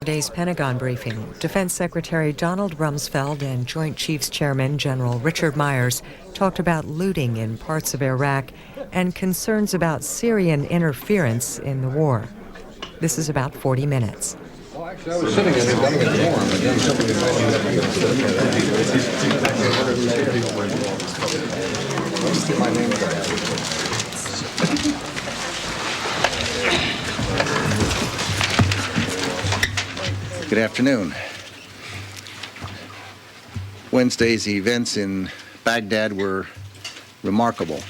today's Pentagon briefing. Defense Secretary Donald Rumsfeld and Joint Chiefs Chairman General Richard Myers talked about looting in parts of Iraq and concerns about Syrian interference in the war. This is about 40 minutes. Well, actually, I was sitting in the delegate forum, and then somebody my name. Good afternoon. Wednesday's events in Baghdad were remarkable.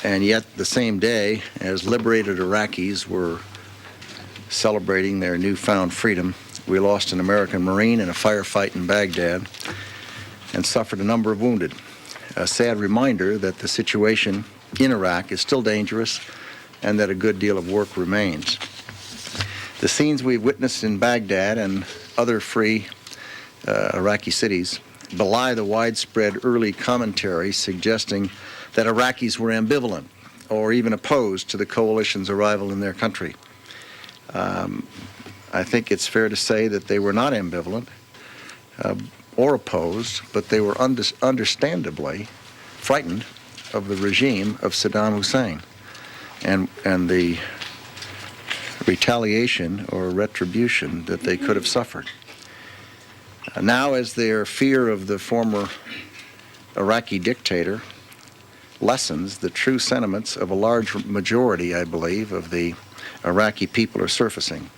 And yet, the same day, as liberated Iraqis were celebrating their newfound freedom, we lost an American Marine in a firefight in Baghdad and suffered a number of wounded. A sad reminder that the situation in Iraq is still dangerous and that a good deal of work remains. The scenes we've witnessed in Baghdad and other free Iraqi cities belie the widespread early commentary suggesting that Iraqis were ambivalent or even opposed to the coalition's arrival in their country. I think it's fair to say that they were not ambivalent or opposed, but they were understandably frightened of the regime of Saddam Hussein and the retaliation or retribution that they could have suffered. Now, as their fear of the former Iraqi dictator lessens, the true sentiments of a large majority, I believe, of the Iraqi people are surfacing.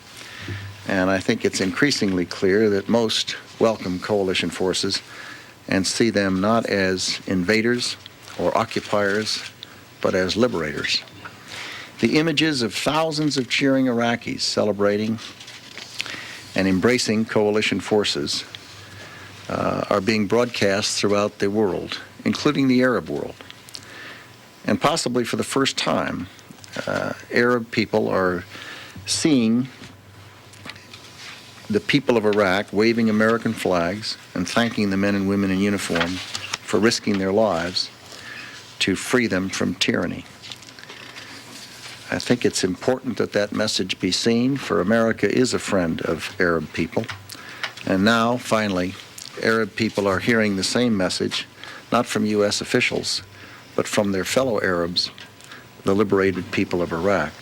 And I think it's increasingly clear that most welcome coalition forces and see them not as invaders or occupiers, but as liberators. The images of thousands of cheering Iraqis celebrating and embracing coalition forces are being broadcast throughout the world, including the Arab world. And possibly for the first time, Arab people are seeing the people of Iraq waving American flags and thanking the men and women in uniform for risking their lives to free them from tyranny. I think it's important that that message be seen, for America is a friend of Arab people. And now, finally, Arab people are hearing the same message, not from U.S. officials, but from their fellow Arabs, the liberated people of Iraq.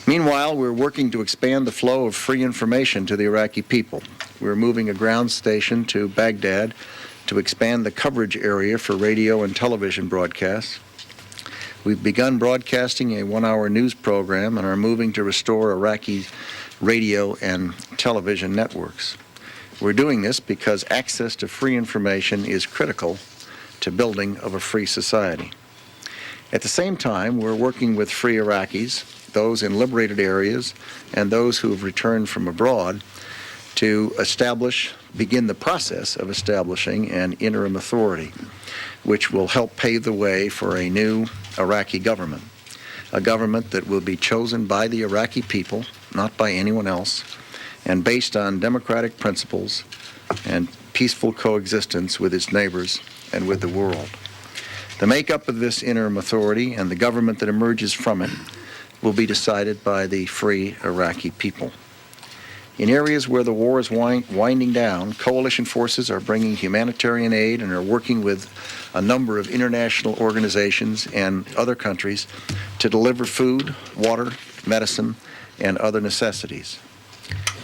Meanwhile, we're working to expand the flow of free information to the Iraqi people. We're moving a ground station to Baghdad to expand the coverage area for radio and television broadcasts. We've begun broadcasting a one-hour news program and are moving to restore Iraqi radio and television networks. We're doing this because access to free information is critical to building of a free society. At the same time, we're working with free Iraqis, those in liberated areas, and those who have returned from abroad to begin the process of establishing an interim authority, which will help pave the way for a new Iraqi government, a government that will be chosen by the Iraqi people, not by anyone else, and based on democratic principles and peaceful coexistence with its neighbors and with the world. The makeup of this interim authority and the government that emerges from it will be decided by the free Iraqi people. In areas where the war is winding down, coalition forces are bringing humanitarian aid and are working with a number of international organizations and other countries to deliver food, water, medicine, and other necessities.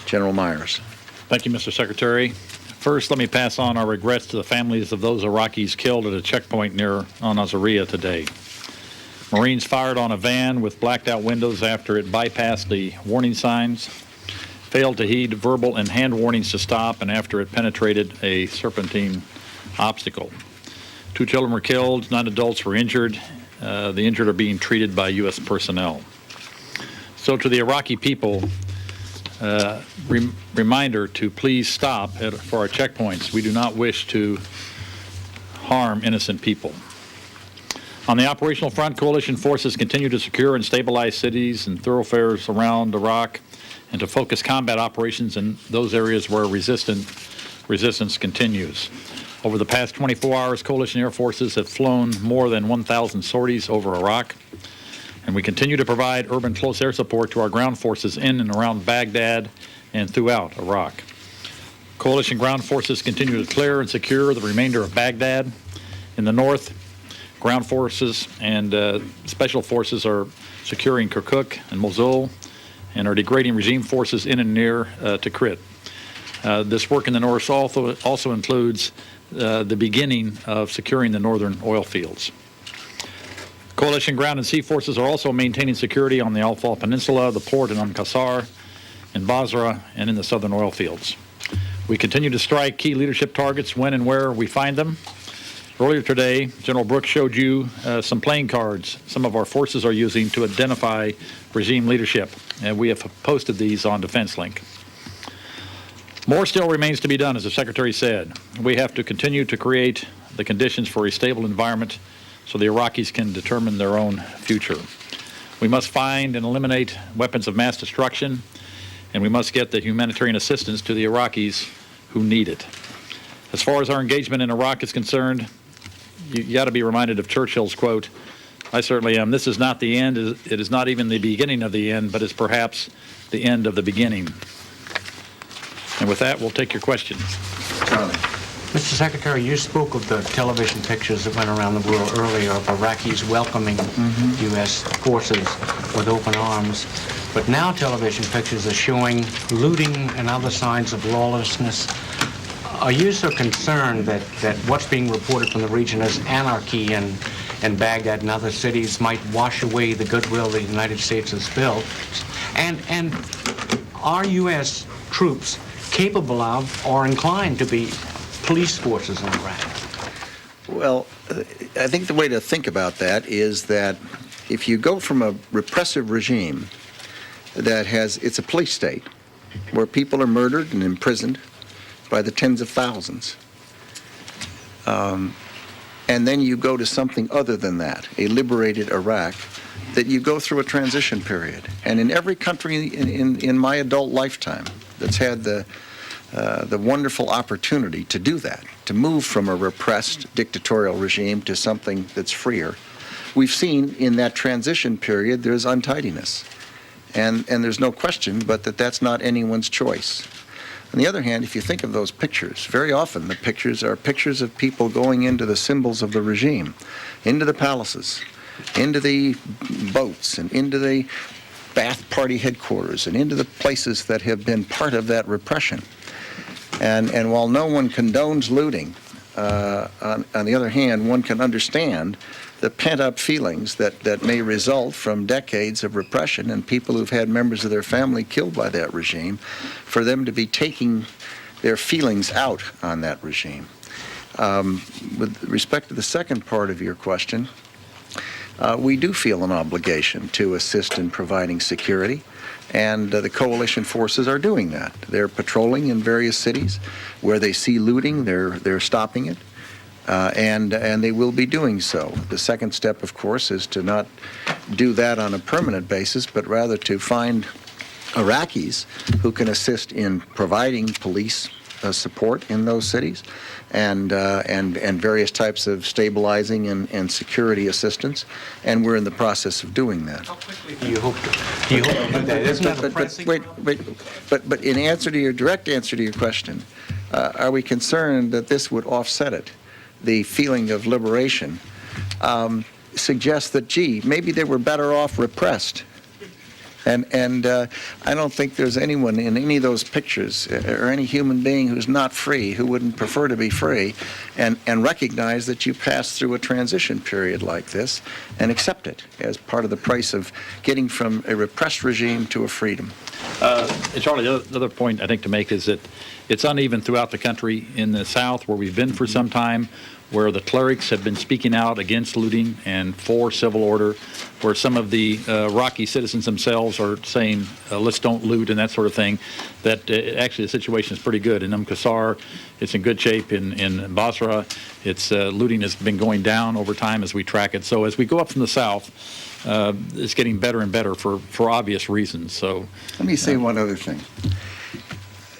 General Myers. Thank you, Mr. Secretary. First, let me pass on our regrets to the families of those Iraqis killed at a checkpoint near Al-Nazariya today. Marines fired on a van with blacked-out windows after it bypassed the warning signs, failed to heed verbal and hand warnings to stop, and after it penetrated a serpentine obstacle. 2 children were killed, 9 adults were injured. The injured are being treated by U.S. personnel. So to the Iraqi people, reminder to please stop for our checkpoints. We do not wish to harm innocent people. On the operational front, coalition forces continue to secure and stabilize cities and thoroughfares around Iraq and to focus combat operations in those areas where resistance continues. Over the past 24 hours, coalition air forces have flown more than 1,000 sorties over Iraq. And we continue to provide urban close air support to our ground forces in and around Baghdad and throughout Iraq. Coalition ground forces continue to clear and secure the remainder of Baghdad. In the north, ground forces and special forces are securing Kirkuk and Mosul and are degrading regime forces in and near Tikrit. This work in the north also includes the beginning of securing the northern oil fields. Coalition ground and sea forces are also maintaining security on the Al-Fal Peninsula, the port in Qasr, in Basra, and in the southern oil fields. We continue to strike key leadership targets when and where we find them. Earlier today, General Brooks showed you some playing cards some of our forces are using to identify regime leadership, and we have posted these on Defense Link. More still remains to be done, as the Secretary said. We have to continue to create the conditions for a stable environment so the Iraqis can determine their own future. We must find and eliminate weapons of mass destruction, and we must get the humanitarian assistance to the Iraqis who need it. As far as our engagement in Iraq is concerned, you got to be reminded of Churchill's quote. I certainly am. This is not the end. It is not even the beginning of the end, but it's perhaps the end of the beginning. And with that, we'll take your questions. Charlie. Mr. Secretary, you spoke of the television pictures that went around the world earlier of Iraqis welcoming U.S. forces with open arms. But now television pictures are showing looting and other signs of lawlessness. Are you so concerned that what's being reported from the region as anarchy in Baghdad and other cities might wash away the goodwill the United States has built? And are U.S. troops capable of or inclined to be police forces in Iraq? Well, I think the way to think about that is that if you go from a repressive regime that it's a police state where people are murdered and imprisoned by the tens of thousands, and then you go to something other than that, a liberated Iraq, that you go through a transition period. And in every country in my adult lifetime that's had the wonderful opportunity to do that, to move from a repressed dictatorial regime to something that's freer, we've seen in that transition period there's untidiness. And there's no question but that's not anyone's choice. On the other hand, if you think of those pictures, very often the pictures are pictures of people going into the symbols of the regime, into the palaces, into the boats, and into the Ba'ath Party headquarters, and into the places that have been part of that repression. And while no one condones looting, on the other hand, one can understand the pent-up feelings that may result from decades of repression and people who've had members of their family killed by that regime, for them to be taking their feelings out on that regime. With respect to the second part of your question, we do feel an obligation to assist in providing security, and the coalition forces are doing that. They're patrolling in various cities. Where they see looting, they're stopping it, and they will be doing so. The second step, of course, is to not do that on a permanent basis, but rather to find Iraqis who can assist in providing police support in those cities, and various types of stabilizing and security assistance, and we're in the process of doing that. How quickly do you hope to do that? Isn't that a pressing problem? But in answer to your direct answer to your question, are we concerned that this would offset it? The feeling of liberation suggests that, gee, maybe they were better off repressed. And I don't think there's anyone in any of those pictures or any human being who's not free who wouldn't prefer to be free and recognize that you pass through a transition period like this and accept it as part of the price of getting from a repressed regime to a freedom. Charlie, the other point I think to make is that it's uneven throughout the country. In the South, where we've been for some time, where the clerics have been speaking out against looting and for civil order, where some of the Iraqi citizens themselves are saying, let's don't loot and that sort of thing, that actually the situation is pretty good. In Qasr, it's in good shape. In Basra, it's looting has been going down over time as we track it. So as we go up from the South, it's getting better and better for obvious reasons. So let me say one other thing.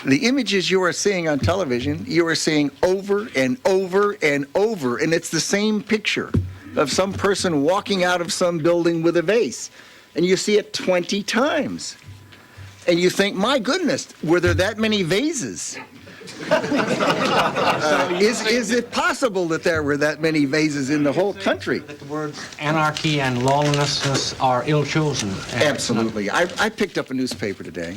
The images you are seeing on television, you are seeing over and over and over, and it's the same picture. of some person walking out of some building with a vase. And you see it 20 times. And you think, my goodness, were there that many vases? Is it possible that there were that many vases in the whole country? That the words anarchy and lawlessness are ill-chosen. Absolutely. I picked up a newspaper today,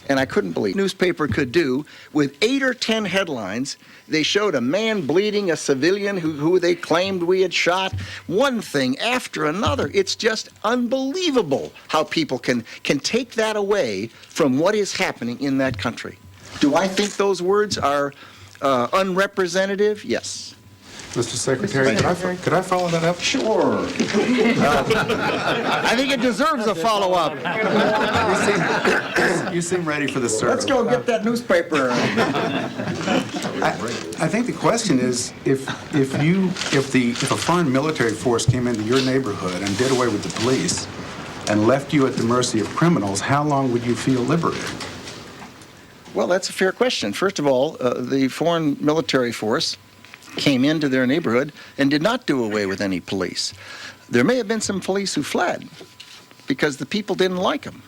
and I couldn't believe newspaper could do with 8 or 10 headlines. They showed a man bleeding, a civilian who they claimed we had shot, one thing after another. It's just unbelievable how people can take that away from what is happening in that country. Do I think those words are unrepresentative? Yes. Mr. Secretary, could I follow that up? Sure. I think it deserves a follow-up. You seem ready for the service. Let's go get that newspaper. I think the question is, if a foreign military force came into your neighborhood and did away with the police and left you at the mercy of criminals, how long would you feel liberated? Well, that's a fair question. First of all, the foreign military force came into their neighborhood and did not do away with any police. There may have been some police who fled because the people didn't like them,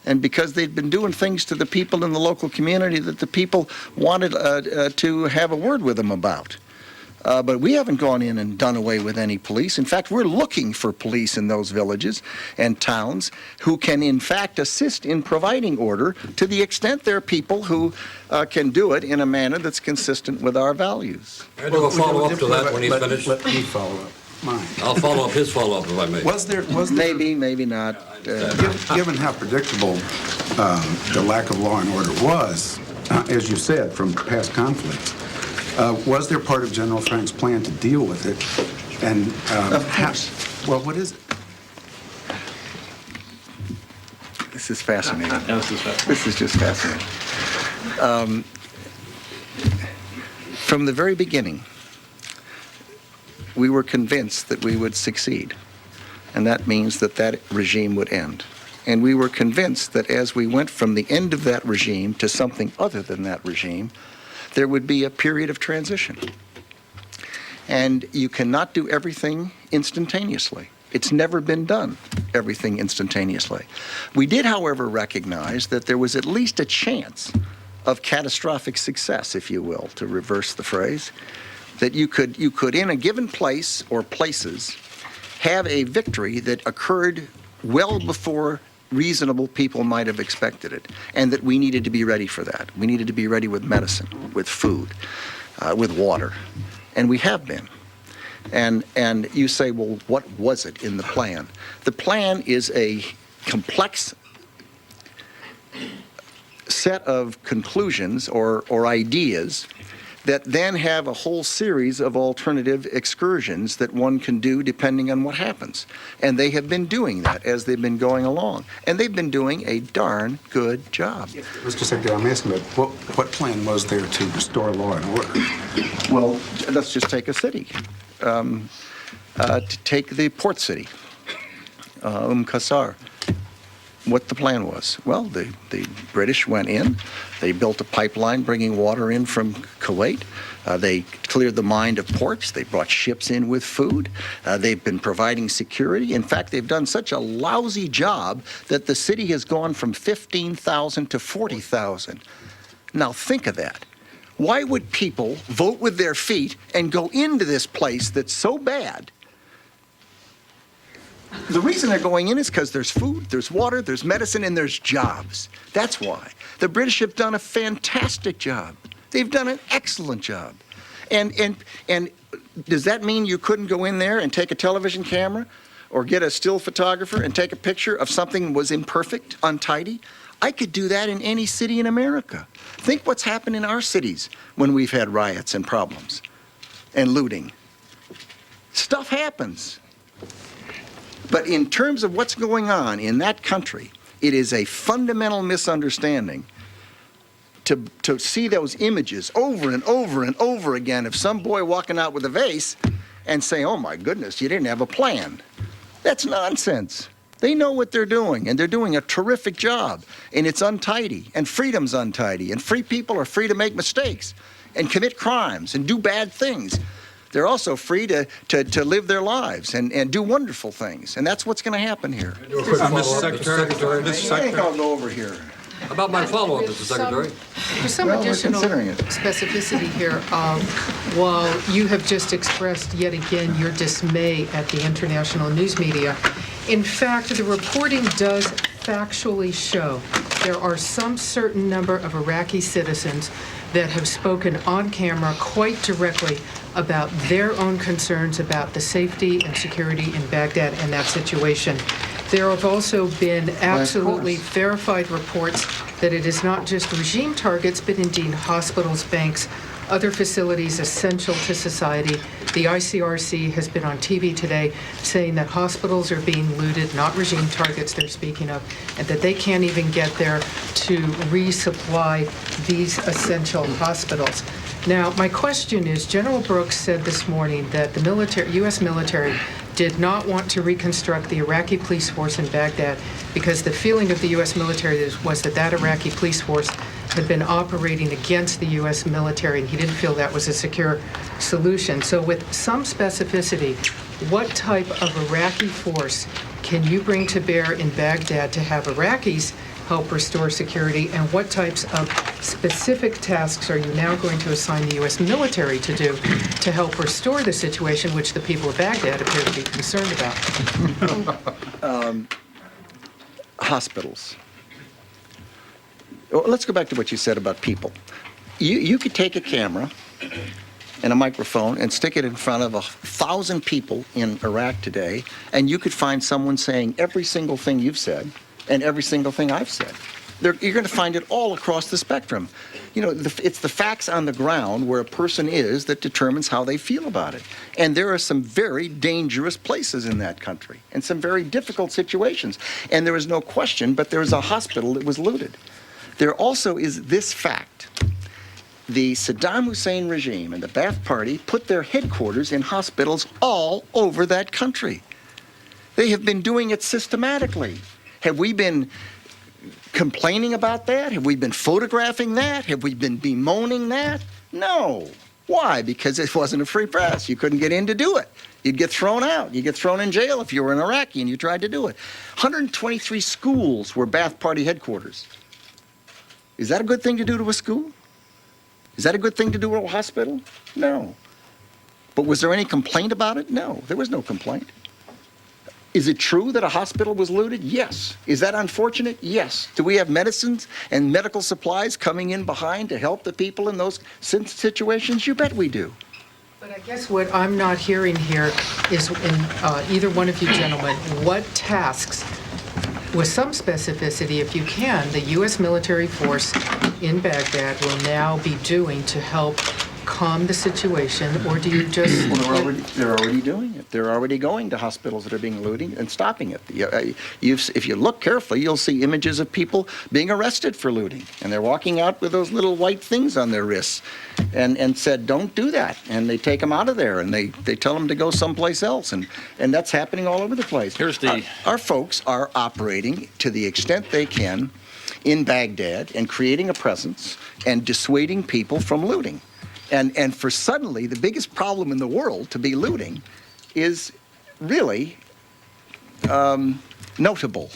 and because they'd been doing things to the people in the local community that the people wanted to have a word with them about. But we haven't gone in and done away with any police. In fact, we're looking for police in those villages and towns who can, in fact, assist in providing order to the extent there are people who can do it in a manner that's consistent with our values. I do a follow-up to that when he's finished. Let me follow up mine. I'll follow up his follow-up if I may. Was there Maybe not. given how predictable the lack of law and order was, as you said, from past conflicts, was there part of General Frank's plan to deal with it? And Of course. Well, what is it? This is fascinating. This is just fascinating. From the very beginning, we were convinced that we would succeed, and that means that that regime would end. And we were convinced that as we went from the end of that regime to something other than that regime, there would be a period of transition. And you cannot do everything instantaneously. It's never been done, everything instantaneously. We did, however, recognize that there was at least a chance of catastrophic success, if you will, to reverse the phrase, that you could in a given place or places have a victory that occurred well before reasonable people might have expected it, and that we needed to be ready for that. We needed to be ready with medicine, with food, with water, and we have been. And you say, well, what was it in the plan? The plan is a complex set of conclusions or ideas that then have a whole series of alternative excursions that one can do depending on what happens. And they have been doing that as they've been going along. And they've been doing a darn good job. Mr. Secretary, I'm asking about what plan was there to restore law and order? Well, let's just take a city. To take the port city, Qasr. What the plan was? Well, the British went in, they built a pipeline bringing water in from Kuwait, they cleared the mine of ports, they brought ships in with food, they've been providing security. In fact, they've done such a lousy job that the city has gone from 15,000 to 40,000. Now think of that. Why would people vote with their feet and go into this place that's so bad? The reason they're going in is because there's food, there's water, there's medicine, and there's jobs. That's why. The British have done a fantastic job. They've done an excellent job. And does that mean you couldn't go in there and take a television camera or get a still photographer and take a picture of something that was imperfect, untidy? I could do that in any city in America. Think what's happened in our cities when we've had riots and problems and looting. Stuff happens. But in terms of what's going on in that country, it is a fundamental misunderstanding to see those images over and over and over again of some boy walking out with a vase and say, oh my goodness, you didn't have a plan. That's nonsense. They know what they're doing, and they're doing a terrific job, and it's untidy, and freedom's untidy, and free people are free to make mistakes and commit crimes and do bad things. They're also free to live their lives and do wonderful things. And that's what's going to happen here. Do a quick follow-up, Mr. Secretary. I think I'll go over here. About my follow-up, Mr. Secretary. There's some Well, we're additional considering it. specificity here. While you have just expressed yet again your dismay at the international news media, in fact, the reporting does factually show there are some certain number of Iraqi citizens that have spoken on camera quite directly about their own concerns about the safety and security in Baghdad and that situation. There have also been absolutely verified reports that it is not just regime targets, but indeed hospitals, banks, other facilities essential to society. The ICRC has been on TV today saying that hospitals are being looted, not regime targets they're speaking of, and that they can't even get there to resupply these essential hospitals. Now, my question is, General Brooks said this morning that the U.S. military did not want to reconstruct the Iraqi police force in Baghdad because the feeling of the U.S. military was that Iraqi police force had been operating against the U.S. military, and he didn't feel that was a secure solution. So with some specificity, what type of Iraqi force can you bring to bear in Baghdad to have Iraqis help restore security, and what types of specific tasks are you now going to assign the U.S. military to do to help restore the situation which the people of Baghdad appear to be concerned about? Hospitals. Well, let's go back to what you said about people. You could take a camera and a microphone and stick it in front of 1,000 people in Iraq today, and you could find someone saying every single thing you've said and every single thing I've said. You're going to find it all across the spectrum. You know, it's the facts on the ground where a person is that determines how they feel about it. And there are some very dangerous places in that country and some very difficult situations. And there is no question, but there is a hospital that was looted. There also is this fact. The Saddam Hussein regime and the Ba'ath Party put their headquarters in hospitals all over that country. They have been doing it systematically. Have we been complaining about that? Have we been photographing that? Have we been bemoaning that? No. Why? Because it wasn't a free press. You couldn't get in to do it. You'd get thrown out. You'd get thrown in jail if you were an Iraqi and you tried to do it. 123 schools were Ba'ath Party headquarters. Is that a good thing to do to a school? Is that a good thing to do to a hospital? No. But was there any complaint about it? No, there was no complaint. Is it true that a hospital was looted? Yes. Is that unfortunate? Yes. Do we have medicines and medical supplies coming in behind to help the people in those situations? You bet we do. But I guess what I'm not hearing here is, in either one of you gentlemen, what tasks, with some specificity if you can, the U.S. military force in Baghdad will now be doing to help calm the situation, or do you just... Well, they're already doing it. They're already going to hospitals that are being looted and stopping it. If you look carefully, you'll see images of people being arrested for looting, and they're walking out with those little white things on their wrists and said, don't do that, and they take them out of there, and they tell them to go someplace else, and that's happening all over the place. Our folks are operating to the extent they can in Baghdad and creating a presence and dissuading people from looting. And for suddenly, the biggest problem in the world to be looting is really notable.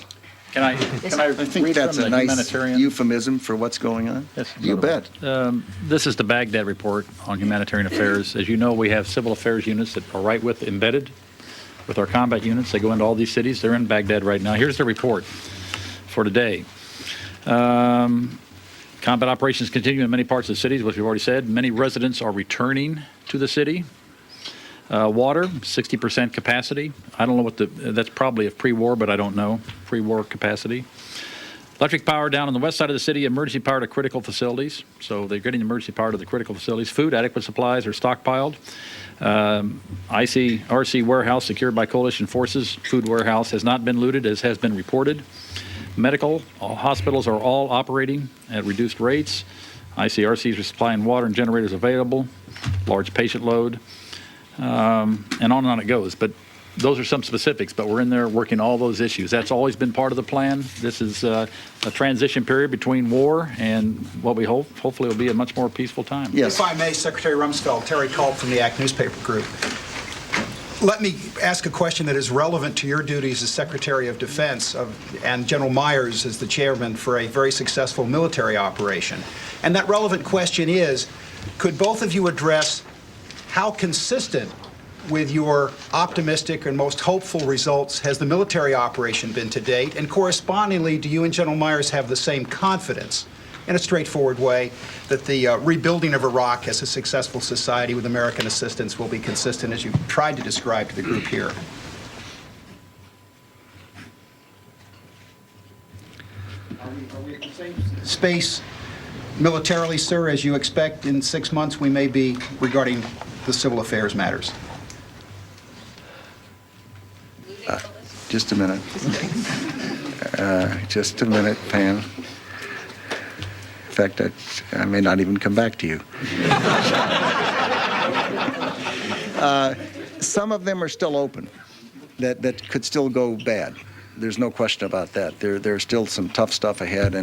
Can I I think read that's from a the nice humanitarian? euphemism for what's going on. Yes, You bet. This is the Baghdad report on humanitarian affairs. As you know, we have civil affairs units that are embedded with our combat units. They go into all these cities. They're in Baghdad right now. Here's the report for today. Combat operations continue in many parts of the cities, which we've already said. Many residents are returning to the city. Water, 60% capacity. I don't know that's probably of pre-war, but I don't know. Pre-war capacity. Electric power down on the west side of the city, emergency power to critical facilities. So they're getting emergency power to the critical facilities. Food, adequate supplies are stockpiled. ICRC warehouse secured by coalition forces. Food warehouse has not been looted, as has been reported. Medical hospitals are all operating at reduced rates. ICRCs are supplying water and generators available. Large patient load. And on it goes. But those are some specifics, but we're in there working all those issues. That's always been part of the plan. This is a transition period between war and what we hopefully will be a much more peaceful time. Yes. If I may, Secretary Rumsfeld, Terry Culp from the ACT Newspaper Group. Let me ask a question that is relevant to your duties as Secretary of Defense and General Myers as the chairman for a very successful military operation. And that relevant question is, could both of you address how consistent with your optimistic and most hopeful results has the military operation been to date? And correspondingly, do you and General Myers have the same confidence, in a straightforward way, that the rebuilding of Iraq as a successful society with American assistance will be consistent as you've tried to describe to the group here? Are we at the same space militarily, sir, as you expect in 6 months we may be regarding the civil affairs matters? Just a minute. Just a minute, Pam. In fact, I may not even come back to you. Some of them are still open that could still go bad. There's no question about that. There's still some tough stuff ahead,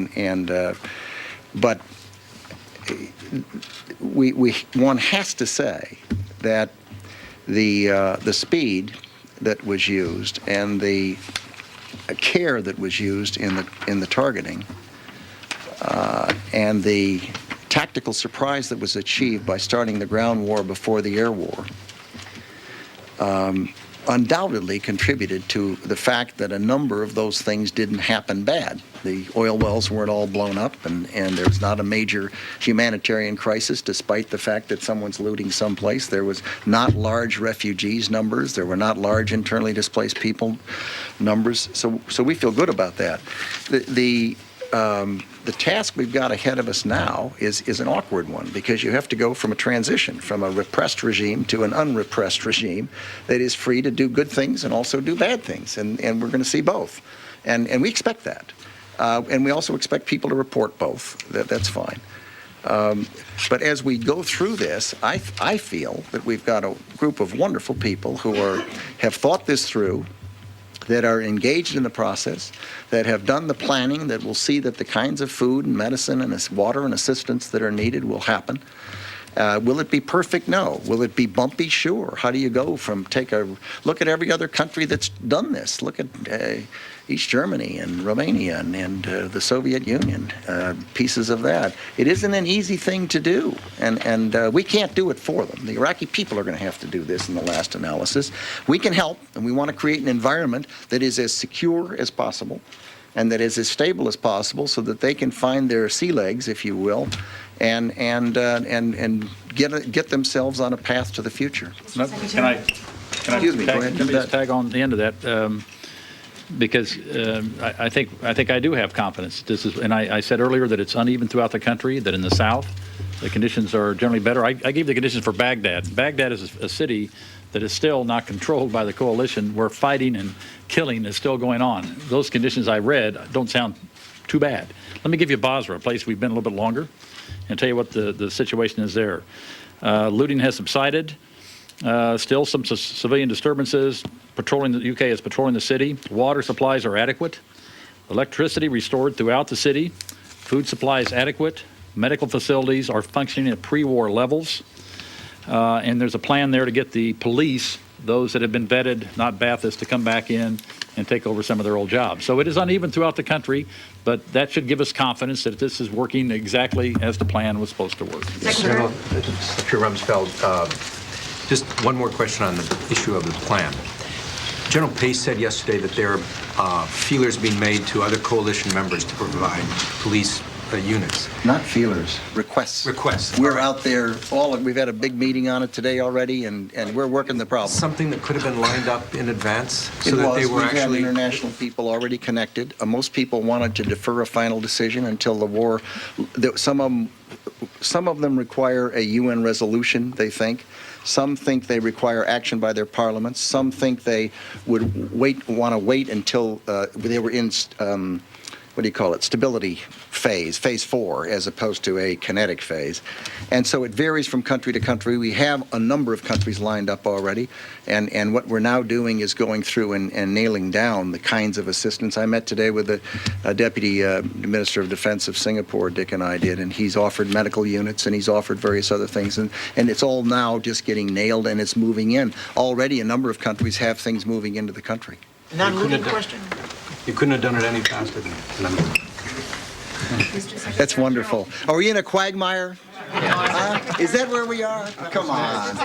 but one has to say that the speed that was used and the care that was used in the targeting and the tactical surprise that was achieved by starting the ground war before the air war undoubtedly contributed to the fact that a number of those things didn't happen bad. The oil wells weren't all blown up, and there's not a major humanitarian crisis, despite the fact that someone's looting someplace. There was not large refugees numbers. There were not large internally displaced people numbers. So we feel good about that. The task we've got ahead of us now is an awkward one, because you have to go from a transition from a repressed regime to an unrepressed regime that is free to do good things and also do bad things, and we're going to see both, and we expect that, and we also expect people to report both. That's fine. But as we go through this, I feel that we've got a group of wonderful people who have thought this through, that are engaged in the process, that have done the planning, that will see that the kinds of food and medicine and water and assistance that are needed will happen. Will it be perfect? No. Will it be bumpy? Sure. How do you go from look at every other country that's done this. Look at East Germany and Romania and the Soviet Union, pieces of that. It isn't an easy thing to do, and we can't do it for them. The Iraqi people are going to have to do this in the last analysis. We can help, and we want to create an environment that is as secure as possible and that is as stable as possible, so that they can find their sea legs, if you will, and get themselves on a path to the future. Can I Excuse me, go ahead. Let me just tag on the end of that, because I think I do have confidence. And I said earlier that it's uneven throughout the country, that in the South the conditions are generally better. I gave the conditions for Baghdad. Baghdad is a city that is still not controlled by the coalition, where fighting and killing is still going on. Those conditions I read don't sound too bad. Let me give you Basra, a place we've been a little bit longer, and tell you what the situation is there. Looting has subsided. Still some civilian disturbances. The UK is patrolling the city. Water supplies are adequate. Electricity restored throughout the city. Food supplies adequate. Medical facilities are functioning at pre-war levels. And there's a plan there to get the police, those that have been vetted, not Baathists, to come back in and take over some of their old jobs. So it is uneven throughout the country, but that should give us confidence that this is working exactly as the plan was supposed to work. Secretary Rumsfeld, just one more question on the issue of the plan. General Pace said yesterday that there are feelers being made to other coalition members to provide police units. Not feelers, requests. Requests. We're out there, we've had a big meeting on it today already, and we're working the problem. Something that could have been lined up in advance, It so that was. they were We've had actually... international people already connected. Most people wanted to defer a final decision until the war. Some of them require a UN resolution, they think. Some think they require action by their parliaments. Some think they would want to wait until they were in what do you call it, stability phase, phase 4, as opposed to a kinetic phase. And so it varies from country to country. We have a number of countries lined up already, and what we're now doing is going through and nailing down the kinds of assistance. I met today with the Deputy Minister of Defense of Singapore, Dick and I did, and he's offered medical units, and he's offered various other things, and it's all now just getting nailed, and it's moving in. Already a number of countries have things moving into the country. Non-looting question? You couldn't have done it any faster than that. That's wonderful. Are we in a quagmire? Is that where we are? Come on.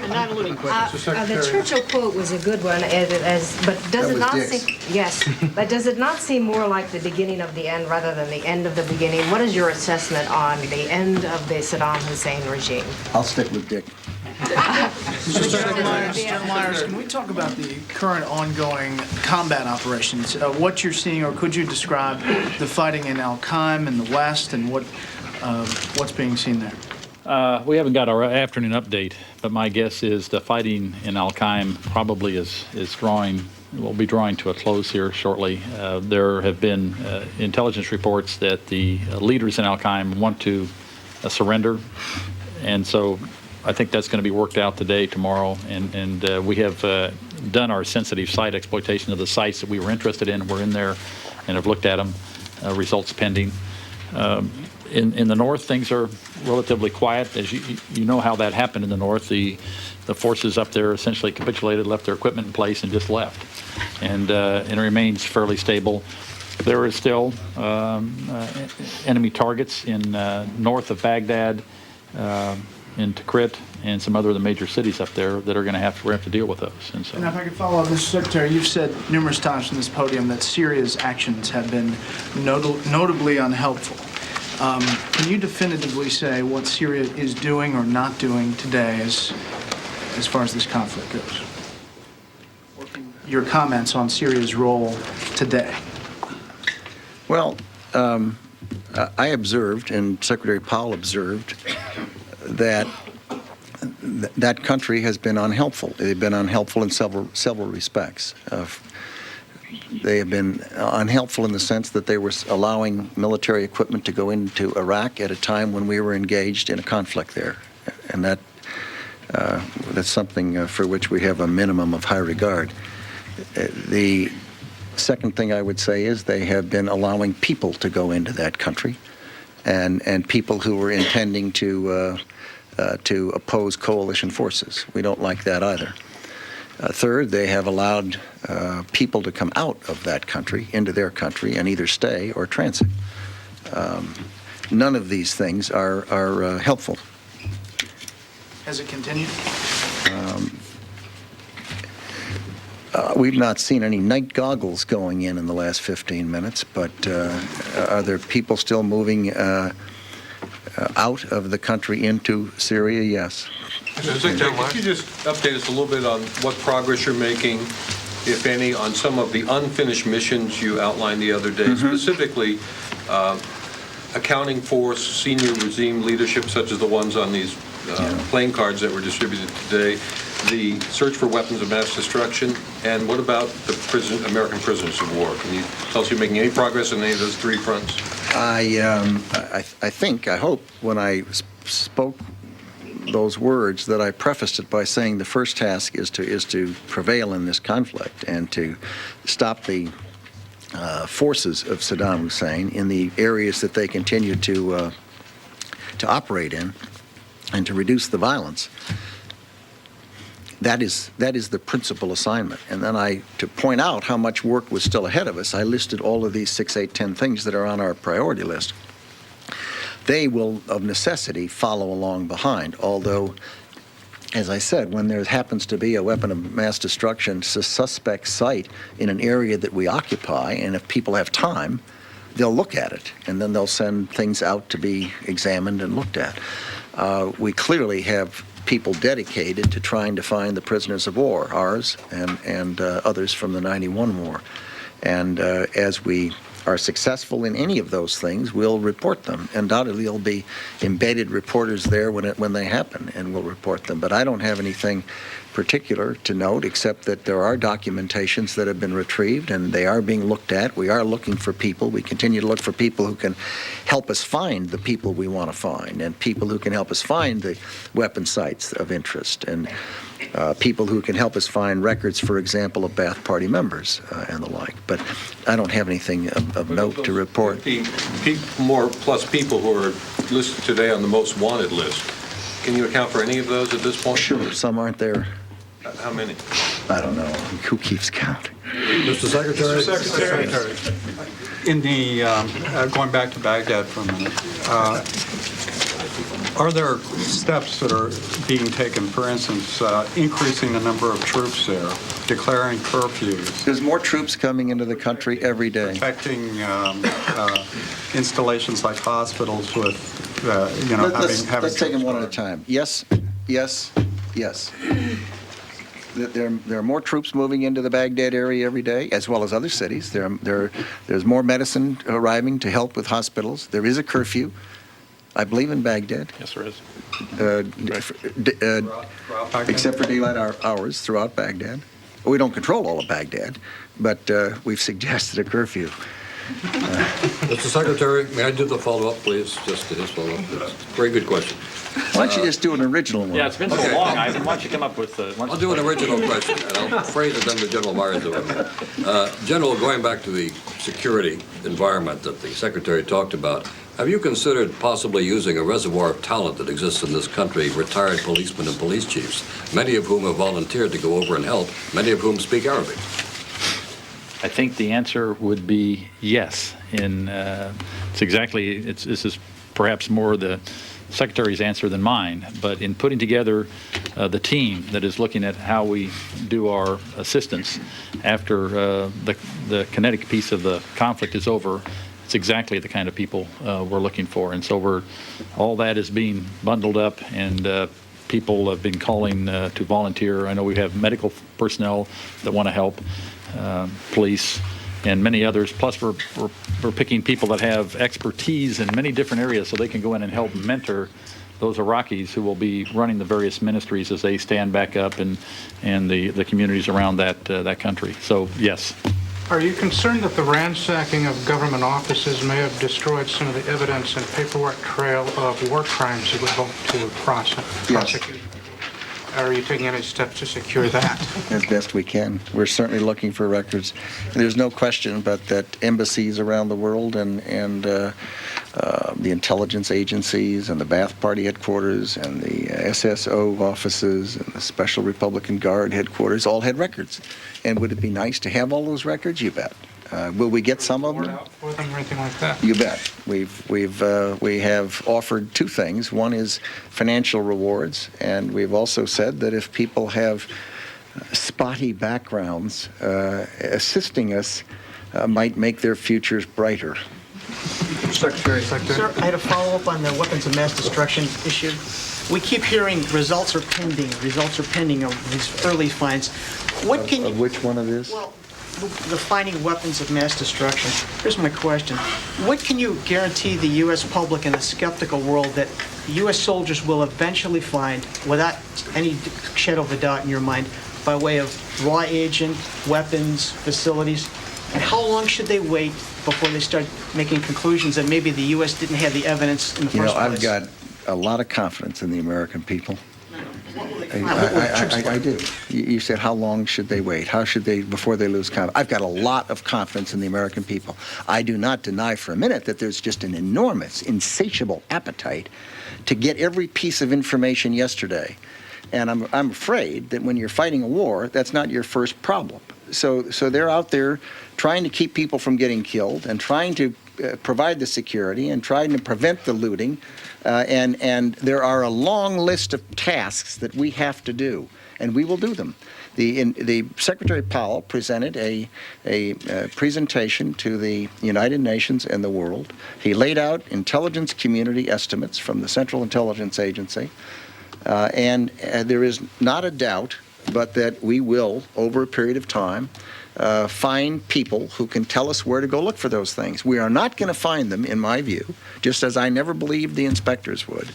Non-looting question. The Churchill quote was a good one, but does That it was not Dick's. seem? Yes, but does it not seem more like the beginning of the end rather than the end of the beginning? What is your assessment on the end of the Saddam Hussein regime? I'll stick with Dick. Mr. Myers, can we talk about the current ongoing combat operations? What you're seeing, or could you describe the fighting in Al-Qaim in the west and what's being seen there? We haven't got our afternoon update, but my guess is the fighting in Al-Qaim probably will be drawing to a close here shortly. There have been intelligence reports that the leaders in Al-Qaim want to surrender, and so I think that's going to be worked out today, tomorrow, and we have done our sensitive site exploitation of the sites that we were interested in. We're in there and have looked at them, results pending. In the north, things are relatively quiet. As you know how that happened in the north. The forces up there essentially capitulated, left their equipment in place, and just left. And it remains fairly stable. There is still enemy targets in north of Baghdad, in Tikrit, and some other of the major cities up there that are going to have to deal with those. And so, And if I could follow up, Mr. Secretary, you've said numerous times from this podium that Syria's actions have been notably unhelpful. Can you definitively say what Syria is doing or not doing today as far as this conflict goes? Your comments on Syria's role today. Well, I observed, and Secretary Powell observed, that that country has been unhelpful. They've been unhelpful in several respects. They have been unhelpful in the sense that they were allowing military equipment to go into Iraq at a time when we were engaged in a conflict there, and that's something for which we have a minimum of high regard. The second thing I would say is they have been allowing people to go into that country, and people who were intending to oppose coalition forces. We don't like that either. Third, they have allowed people to come out of that country into their country and either stay or transit. None of these things are helpful. Has it continued? We've not seen any night goggles going in the last 15 minutes, but are there people still moving out of the country into Syria? Yes. Secretary, could you just update us a little bit on what progress you're making, if any, on some of the unfinished missions you outlined the other day, specifically accounting for senior regime leadership, such as the ones on these playing cards that were distributed today, the search for weapons of mass destruction, and what about the American prisoners of war? Can you tell us if you're making any progress on any of those three fronts? I hope, when I spoke those words, that I prefaced it by saying the first task is to prevail in this conflict and to stop the forces of Saddam Hussein in the areas that they continue to operate in, and to reduce the violence. That is the principal assignment. And then to point out how much work was still ahead of us, I listed all of these 6, 8, 10 things that are on our priority list. They will, of necessity, follow along behind, although, as I said, when there happens to be a weapon of mass destruction, suspect site in an area that we occupy, and if people have time, they'll look at it, and then they'll send things out to be examined and looked at. We clearly have people dedicated to trying to find the prisoners of war, ours and others from the '91 war. And as we are successful in any of those things, we'll report them. Undoubtedly, there'll be embedded reporters there when they happen, and we'll report them. But I don't have anything particular to note, except that there are documentations that have been retrieved, and they are being looked at. We are looking for people. We continue to look for people who can help us find the people we want to find, and people who can help us find the weapon sites of interest, and people who can help us find records, for example, of Ba'ath Party members and the like. But I don't have anything of note to report. More plus people who are listed today on the most wanted list. Can you account for any of those at this point? Sure, some aren't there. How many? I don't know. Who keeps count? Mr. Secretary? Mr. Secretary. In the, going back to Baghdad for a minute, are there steps that are being taken, for instance, increasing the number of troops there, declaring curfews? There's more troops coming into the country every day. Protecting installations like hospitals with, having... Let's take them one at a time. Yes, yes, yes. There are more troops moving into the Baghdad area every day, as well as other cities. There's more medicine arriving to help with hospitals. There is a curfew, I believe, in Baghdad. Yes, there is. Except for daylight hours throughout Baghdad. We don't control all of Baghdad, but we've suggested a curfew. Mr. Secretary, may I do the follow-up, please? Just his follow-up. Very good question. Why don't you just do an original one? Yeah, it's been so long, Ivan. Why don't you come up with... I'll do an original question, and I'll phrase it then to General Myers. General, going back to the security environment that the Secretary talked about, have you considered possibly using a reservoir of talent that exists in this country, retired policemen and police chiefs, many of whom have volunteered to go over and help, many of whom speak Arabic? I think the answer would be yes. This is perhaps more the Secretary's answer than mine, but in putting together the team that is looking at how we do our assistance after the kinetic piece of the conflict is over, it's exactly the kind of people we're looking for. And so all that is being bundled up, and people have been calling to volunteer. I know we have medical personnel that want to help, police, and many others. Plus, we're picking people that have expertise in many different areas so they can go in and help mentor those Iraqis who will be running the various ministries as they stand back up and the communities around that country. So, yes. Are you concerned that the ransacking of government offices may have destroyed some of the evidence and paperwork trail of war crimes you would hope to prosecute? Yes. Are you taking any steps to secure that? As best we can. We're certainly looking for records. And there's no question but that embassies around the world and the intelligence agencies and the Ba'ath Party headquarters and the SSO offices and the Special Republican Guard headquarters all had records. And would it be nice to have all those records? You bet. Will we get some of them? For them or anything like that? You bet. We have offered two things. One is financial rewards, and we've also said that if people have spotty backgrounds, assisting us might make their futures brighter. Secretary. Sir, I had a follow-up on the weapons of mass destruction issue. We keep hearing results are pending of these early finds. What can of which one of this? Well, the finding weapons of mass destruction. Here's my question. What can you guarantee the U.S. public and the skeptical world that U.S. soldiers will eventually find, without any shadow of a doubt in your mind, by way of raw agent, weapons, facilities? And how long should they wait before they start making conclusions that maybe the U.S. didn't have the evidence in the first place? I've got a lot of confidence in the American people. I do. You said how long should they wait? How should they, before they lose confidence? I've got a lot of confidence in the American people. I do not deny for a minute that there's just an enormous, insatiable appetite to get every piece of information yesterday. And I'm afraid that when you're fighting a war, that's not your first problem. So they're out there trying to keep people from getting killed and trying to provide the security and trying to prevent the looting. And there are a long list of tasks that we have to do, and we will do them. The Secretary Powell presented a presentation to the United Nations and the world. He laid out intelligence community estimates from the Central Intelligence Agency, and there is not a doubt but that we will, over a period of time, find people who can tell us where to go look for those things. We are not going to find them, in my view, just as I never believed the inspectors would,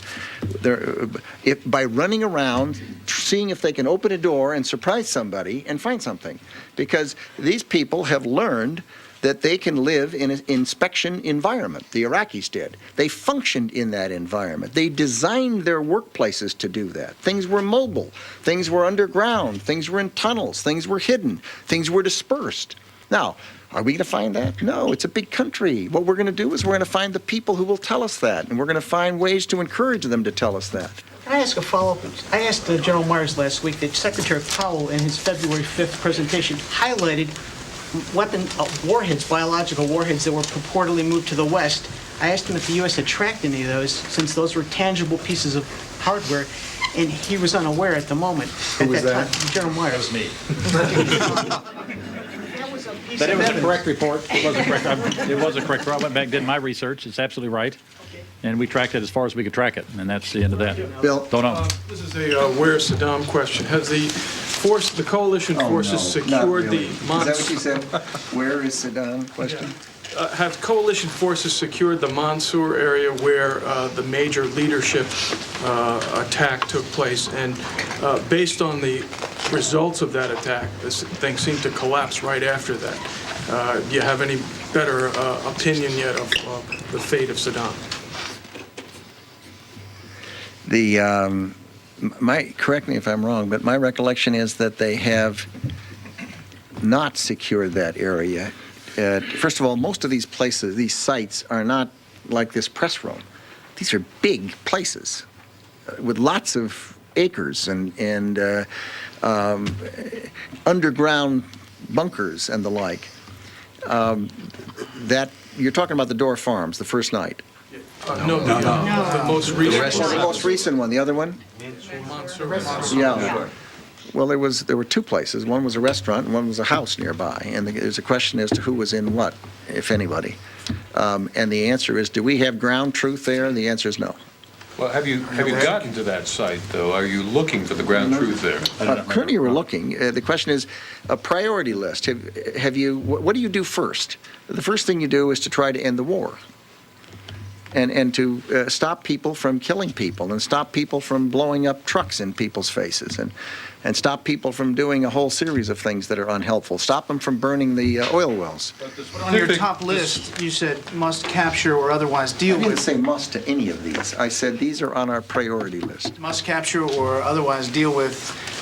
by running around seeing if they can open a door and surprise somebody and find something. Because these people have learned that they can live in an inspection environment. The Iraqis did. They functioned in that environment. They designed their workplaces to do that. Things were mobile. Things were underground. Things were in tunnels. Things were hidden. Things were dispersed. Now, are we going to find that? No, it's a big country. What we're going to do is we're going to find the people who will tell us that, and we're going to find ways to encourage them to tell us that. Can I ask a follow-up? I asked General Myers last week that Secretary Powell in his February 5th presentation highlighted warheads, biological warheads that were purportedly moved to the West. I asked him if the U.S. had tracked any of those, since those were tangible pieces of hardware, and he was unaware at the moment. Who was that? General Myers. Me. But it was a correct report. It was a correct. It was a correct report. I went back, did my research. It's absolutely right, and we tracked it as far as we could track it, and that's the end of that. Bill, don't know. This is a where Saddam question. Has the coalition forces secured the Mansour? Is that what you said? Where is Saddam? Question. Have coalition forces secured the Mansour area where the major leadership attack took place? And based on the results of that attack, this thing seemed to collapse right after that. Do you have any better opinion yet of the fate of Saddam? Correct me if I'm wrong, but my recollection is that they have not secured that area. First of all, most of these places, these sites, are not like this press room. These are big places with lots of acres and underground bunkers and the like. That you're talking about the Door Farms, the first night. No. The most recent one. The most recent one. The other one? Yeah. Well, there were two places. One was a restaurant, and one was a house nearby. And there's a question as to who was in what, if anybody. And the answer is, do we have ground truth there? And the answer is no. Well, have you gotten to that site, though? Are you looking for the ground truth there? Currently, we're looking. The question is a priority list. Have you? What do you do first? The first thing you do is to try to end the war. And to stop people from killing people, and stop people from blowing up trucks in people's faces, and stop people from doing a whole series of things that are unhelpful. Stop them from burning the oil wells. But on your top list, you said must capture or otherwise deal with. I didn't say must to any of these. I said these are on our priority list. Must capture or otherwise deal with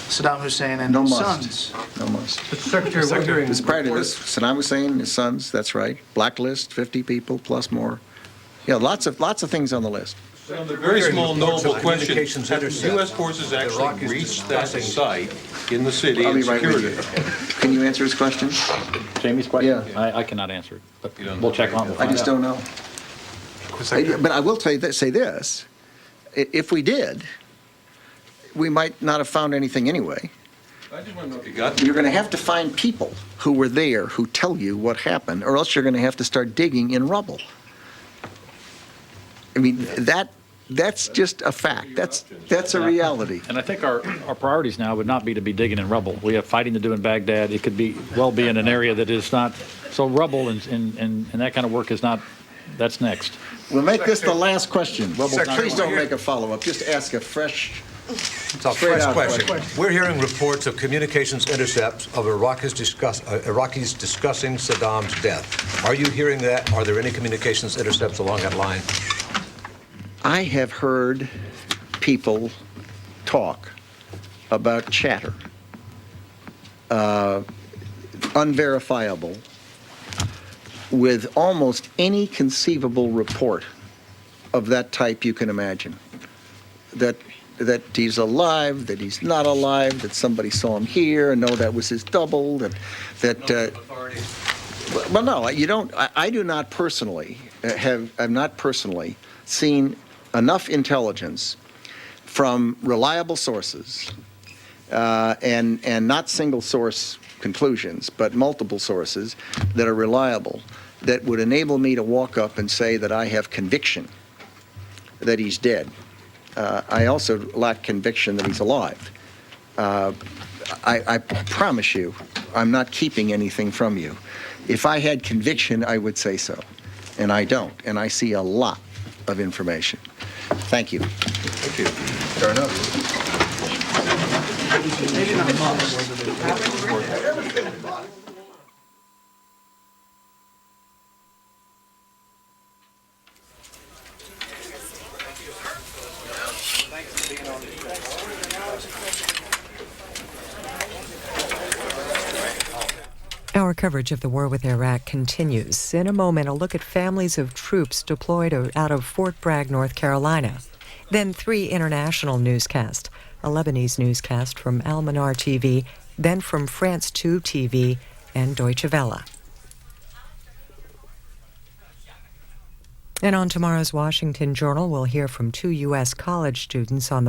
Saddam Hussein and no his must. sons. No must. Secretary, we're hearing it's prior to this. Saddam Hussein, his sons. That's right. Blacklist, 50 people plus more. Yeah, lots of things on the list. A very small, knowable question. Have the U.S. forces actually reached that site in the city and secured it? Can you answer his question? Jamie's question? Yeah. I cannot answer it, but we'll check on it. I just don't know. But I will say this. If we did, we might not have found anything anyway. I just want to know if you got it. You're going to have to find people who were there who tell you what happened, or else you're going to have to start digging in rubble. I mean, that's just a fact. That's a reality. And I think our priorities now would not be to be digging in rubble. We have fighting to do in Baghdad. It could be in an area that is not so rubble, and that kind of work is not. That's next. We'll make this the last question. Please don't make a follow-up. Just ask a fresh. It's a fresh question. We're hearing reports of communications intercepts of Iraqis discussing Saddam's death. Are you hearing that? Are there any communications intercepts along that line? I have heard people talk about chatter, unverifiable, with almost any conceivable report of that type you can imagine. That he's alive, that he's not alive, that somebody saw him here, and no, that was his double, well, no, you don't. I do not personally have not personally seen enough intelligence from reliable sources and not single source conclusions, but multiple sources that are reliable, that would enable me to walk up and say that I have conviction that he's dead. I also lack conviction that he's alive. I promise you, I'm not keeping anything from you. If I had conviction, I would say so. And I don't. And I see a lot of information. Thank you. Thank you. Fair enough. Our coverage of the war with Iraq continues. In a moment, a look at families of troops deployed out of Fort Bragg, North Carolina. Then 3 international newscasts, a Lebanese newscast from Al Manar TV, then from France 2 TV and Deutsche Welle. And on tomorrow's Washington Journal, we'll hear from 2 U.S. college students on the